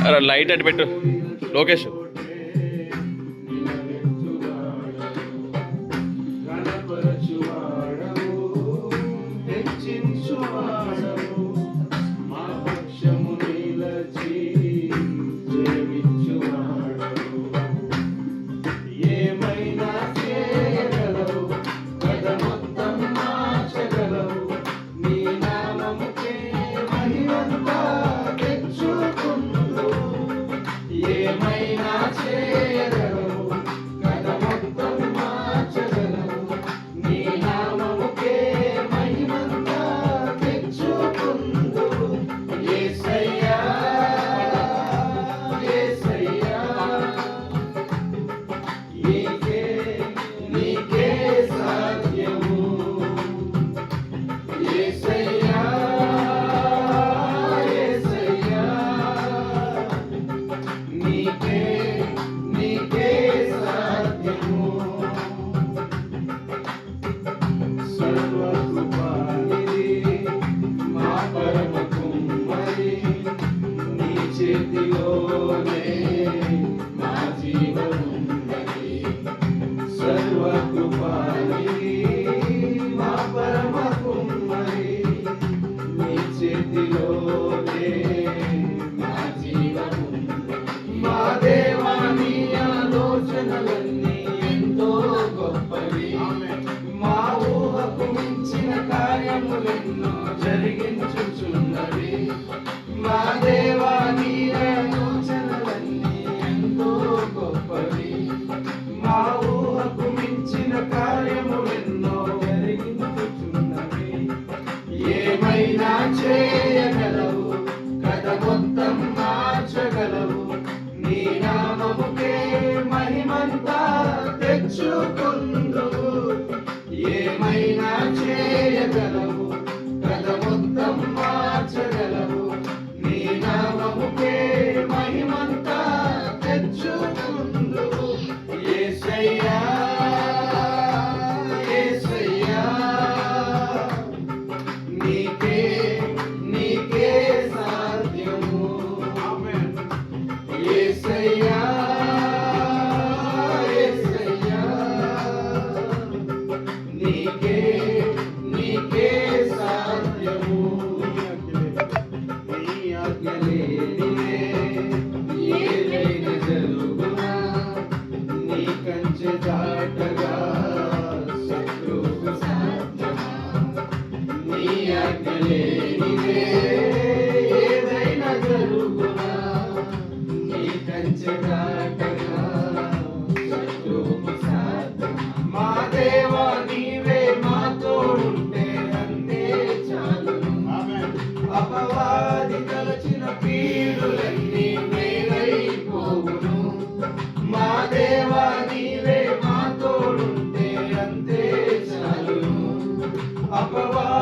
అరే లైట్ అటు పెట్టు లోకేష్. జరిగించుచున్నవి మా దేవా నీ ఆలోచనలన్నీ ఎంతో గొప్పవి మా ఊహకు మించిన కార్యములెన్నో జరిగించుచున్నవి ఏమైనా చేయగలవు కథ మొత్తం మార్చగలవు నీ నామముకే మహిమంతా తెచ్చుకొందువు ఏమైనా చేయగలవు మొత్తం మార్చగలవు నీ నామముకే మహిమంతా తెచ్చుకుందువు యేసయ్యా యేసయ్యా నీకే నీకే సాధ్యము ఆమేన్ యేసయ్యా యేసయ్యా నీకే నీకే దాటగా శత్రువు సాధ్యమా నీ ఆజ్ఞలేనిదే ఏదైనా జరుగునా నీ కంచె దాటగా శత్రువు సాధ్యమా మా దేవా నీవే మా తోడుంటే అంతే చాలును అపవాది తలచిన పీడులన్నీ మేలైపోవును మా దేవా నీవే మా తోడుంటే అంతే చాలును అపవాది